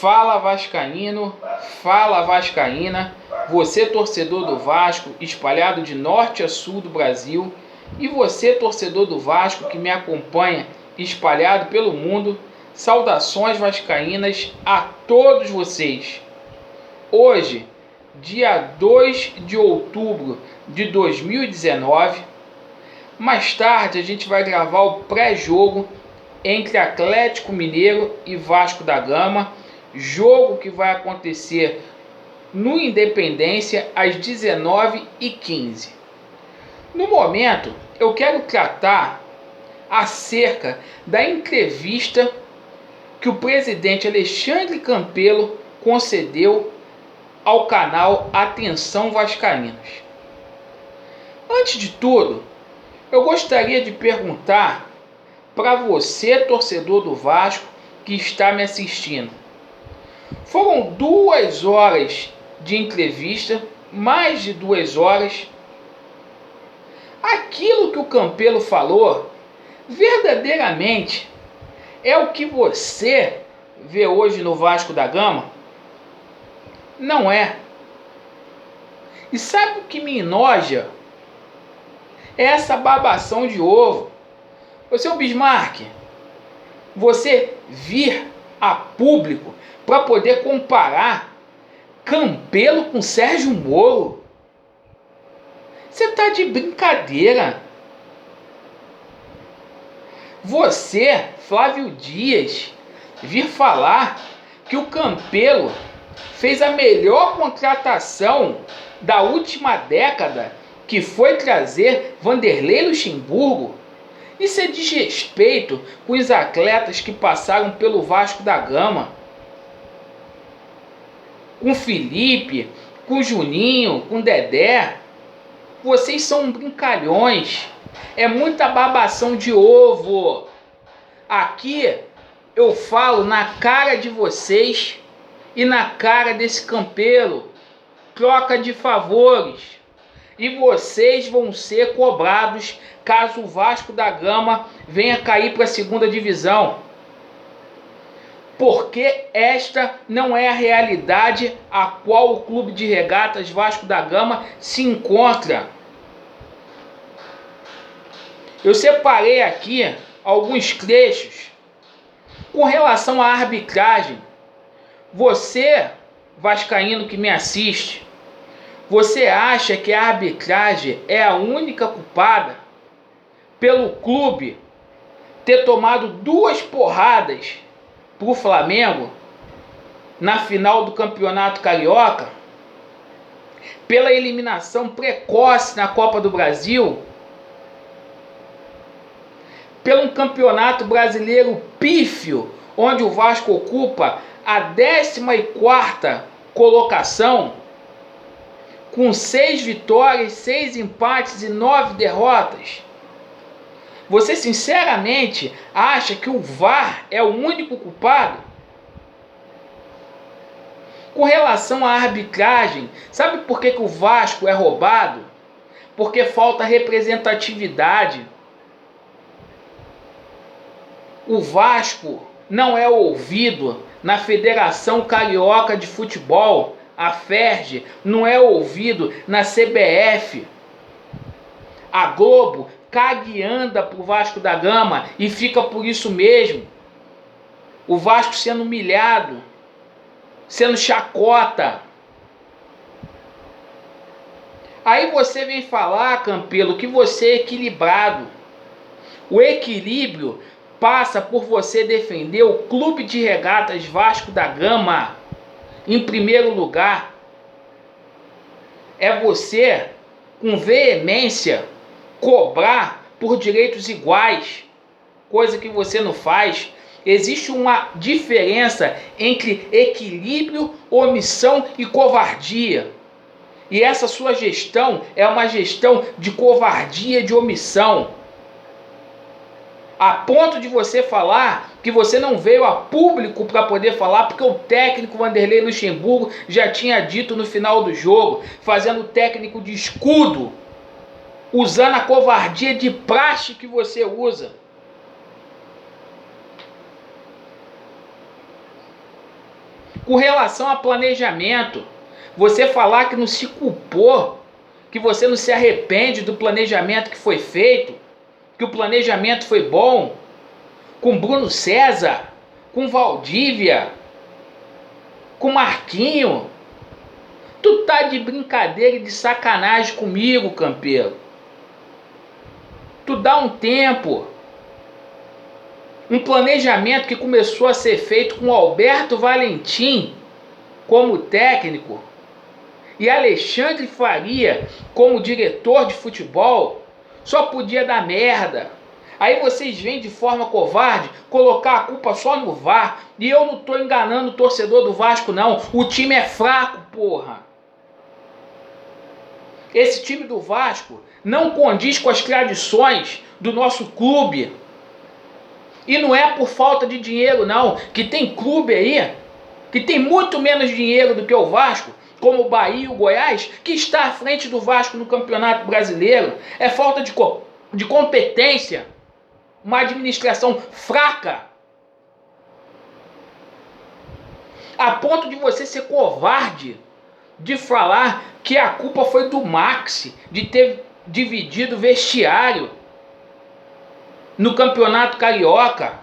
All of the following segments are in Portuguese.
Fala vascaíno, fala vascaína, você torcedor do Vasco espalhado de norte a sul do Brasil e você torcedor do Vasco que me acompanha espalhado pelo mundo, saudações vascaínas a todos vocês. Hoje, dia 2 de outubro de 2019, mais tarde a gente vai gravar o pré-jogo entre Atlético Mineiro e Vasco da Gama, jogo que vai acontecer no Independência às 19h15. No momento, eu quero tratar acerca da entrevista que o presidente Alexandre Campelo concedeu ao canal Atenção Vascaínos. Antes de tudo, eu gostaria de perguntar para você, torcedor do Vasco, que está me assistindo. Foram 2 horas de entrevista, mais de 2 horas. Aquilo que o Campelo falou, verdadeiramente, é o que você vê hoje no Vasco da Gama? Não é. E sabe o que me enoja? É essa babação de ovo. Ô, seu Bismarck, você vir a público para poder comparar Campelo com Sérgio Moro? Você tá de brincadeira. Você, Flávio Dias, vir falar que o Campelo fez a melhor contratação da última década, que foi trazer Vanderlei Luxemburgo? Isso é desrespeito com os atletas que passaram pelo Vasco da Gama. Com Felipe, com Juninho, com Dedé. Vocês são brincalhões. É muita babação de ovo. Aqui eu falo na cara de vocês e na cara desse Campelo. Troca de favores. E vocês vão ser cobrados caso o Vasco da Gama venha cair para a 2ª divisão. Porque esta não é a realidade a qual o Clube de Regatas Vasco da Gama se encontra. Eu separei aqui alguns trechos com relação à arbitragem. Você, vascaíno que me assiste, você acha que a arbitragem é a única culpada pelo clube ter tomado 2 porradas pro Flamengo na final do Campeonato Carioca, pela eliminação precoce na Copa do Brasil, pelo Campeonato Brasileiro pífio, onde o Vasco ocupa a 14ª colocação, com 6 vitórias, 6 empates e 9 derrotas? Você sinceramente acha que o VAR é o único culpado? Com relação à arbitragem, sabe por que o Vasco é roubado? Porque falta representatividade. O Vasco não é ouvido na Federação Carioca de Futebol, a FERJ, não é ouvido na CBF. A Globo caga e anda pro Vasco da Gama e fica por isso mesmo. O Vasco sendo humilhado, sendo chacota. Aí você vem falar, Campelo, que você é equilibrado. O equilíbrio passa por você defender o Clube de Regatas Vasco da Gama em primeiro lugar. É você, com veemência, cobrar por direitos iguais, coisa que você não faz. Existe uma diferença entre equilíbrio, omissão e covardia. E essa sua gestão é uma gestão de covardia, de omissão. A ponto de você falar que você não veio a público para poder falar, porque o técnico Vanderlei Luxemburgo já tinha dito no final do jogo, fazendo o técnico de escudo, usando a covardia de praxe que você usa. Com relação a planejamento, você falar que não se culpou, que você não se arrepende do planejamento que foi feito, que o planejamento foi bom, com Bruno César, com Valdívia, com Marquinho. Tu tá de brincadeira e de sacanagem comigo, Campelo. Tu dá um tempo. Um planejamento que começou a ser feito com Alberto Valentim como técnico e Alexandre Faria como diretor de futebol, só podia dar merda. Aí vocês vêm de forma covarde colocar a culpa só no VAR. E eu não tô enganando o torcedor do Vasco, não. O time é fraco, porra. Esse time do Vasco não condiz com as tradições do nosso clube. E não é por falta de dinheiro, não. Que tem clube aí que tem muito menos dinheiro do que o Vasco, como o Bahia e o Goiás, que está à frente do Vasco no Campeonato Brasileiro. É falta de competência. Uma administração fraca. A ponto de você ser covarde de falar que a culpa foi do Maxi, de ter dividido o vestiário no Campeonato Carioca.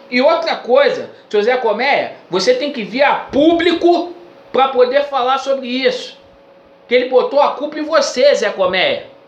E outra coisa, seu Zé Colmeia, você tem que vir a público para poder falar sobre isso. Que ele botou a culpa em você, Zé Colmeia.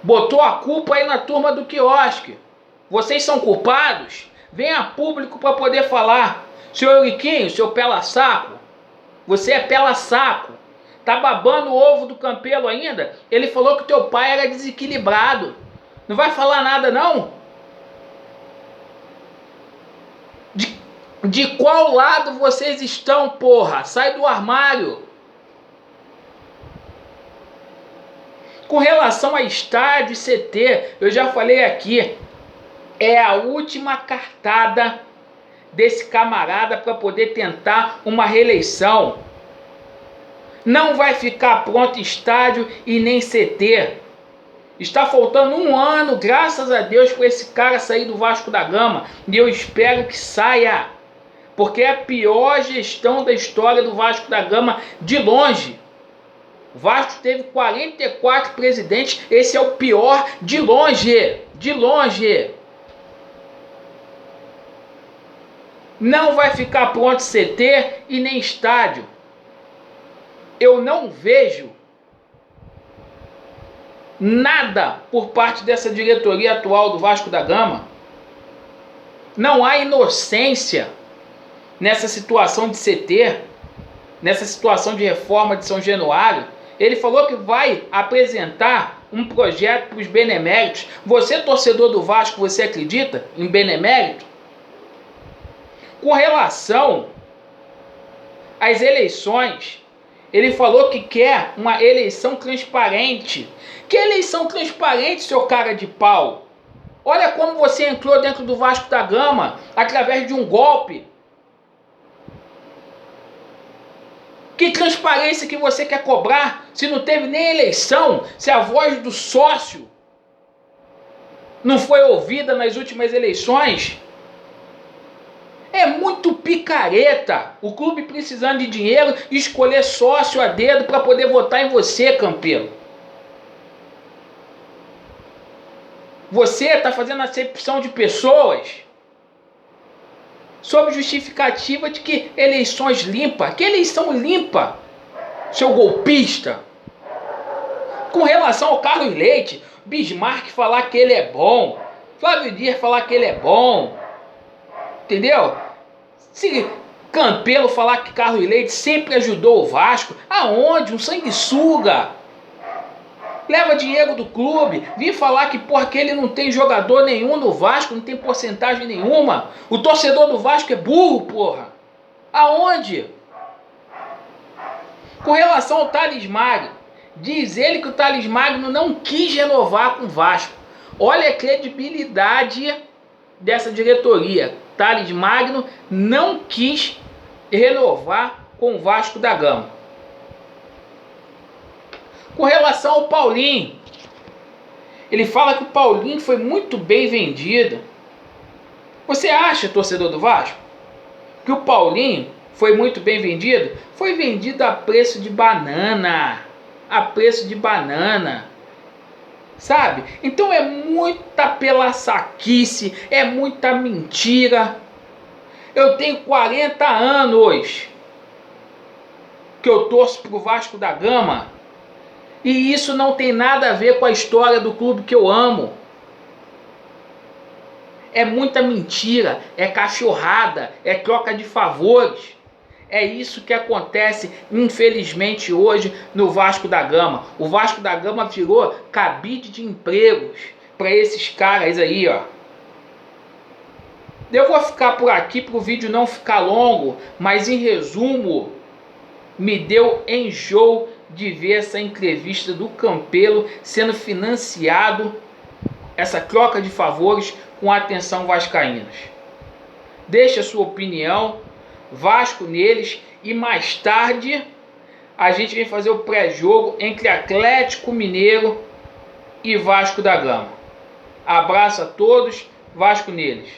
Botou a culpa aí na turma do quiosque. Vocês são culpados? Vem a público para poder falar. Seu Euriquinho, seu pela-saco, você é pela-saco. Tá babando o ovo do Campelo ainda? Ele falou que teu pai era desequilibrado. Não vai falar nada, não? De qual lado vocês estão, porra? Sai do armário. Com relação a estádio e CT, eu já falei aqui, é a última cartada desse camarada para poder tentar uma reeleição. Não vai ficar pronto estádio e nem CT. Está faltando um ano, graças a Deus, para esse cara sair do Vasco da Gama. E eu espero que saia. Porque é a pior gestão da história do Vasco da Gama de longe. O Vasco teve 44 presidentes, esse é o pior de longe, de longe. Não vai ficar pronto CT e nem estádio. Eu não vejo nada por parte dessa diretoria atual do Vasco da Gama. Não há inocência nessa situação de CT, nessa situação de reforma de São Januário. Ele falou que vai apresentar um projeto para os beneméritos. Você, torcedor do Vasco, você acredita em benemérito? Com relação às eleições, ele falou que quer uma eleição transparente. Que eleição transparente, seu cara de pau? Olha como você entrou dentro do Vasco da Gama através de um golpe. Que transparência que você quer cobrar se não teve nem eleição, se a voz do sócio não foi ouvida nas últimas eleições? É muito picareta o clube precisando de dinheiro e escolher sócio a dedo para poder votar em você, Campelo. Você está fazendo acepção de pessoas sob justificativa de que eleições limpas. Que eleição limpa, seu golpista? Com relação ao Carlos Leite, Bismarck falar que ele é bom, Flávio Dias falar que ele é bom, entendeu? Se Campelo falar que Carlos Leite sempre ajudou o Vasco, aonde? Um sanguessuga. Leva dinheiro do clube, vim falar que porque ele não tem jogador nenhum no Vasco, não tem porcentagem nenhuma. O torcedor do Vasco é burro, porra. Aonde? Com relação ao Thales Magno, diz ele que o Thales Magno não quis renovar com o Vasco. Olha a credibilidade dessa diretoria. Thales Magno não quis renovar com o Vasco da Gama. Com relação ao Paulinho, ele fala que o Paulinho foi muito bem vendido. Você acha, torcedor do Vasco, que o Paulinho foi muito bem vendido? Foi vendido a preço de banana. A preço de banana. Sabe? Então é muita pela-saquice, é muita mentira. Eu tenho 40 anos que eu torço pro Vasco da Gama. E isso não tem nada a ver com a história do clube que eu amo. É muita mentira, é cachorrada, é troca de favores. É isso que acontece, infelizmente, hoje no Vasco da Gama. O Vasco da Gama virou cabide de empregos para esses caras aí, ó. Eu vou ficar por aqui para o vídeo não ficar longo, mas em resumo, me deu enjoo de ver essa entrevista do Campelo sendo financiado, essa troca de favores com a atenção vascaínos. Deixe a sua opinião, Vasco neles, e mais tarde a gente vem fazer o pré-jogo entre Atlético Mineiro e Vasco da Gama. Abraço a todos, Vasco neles.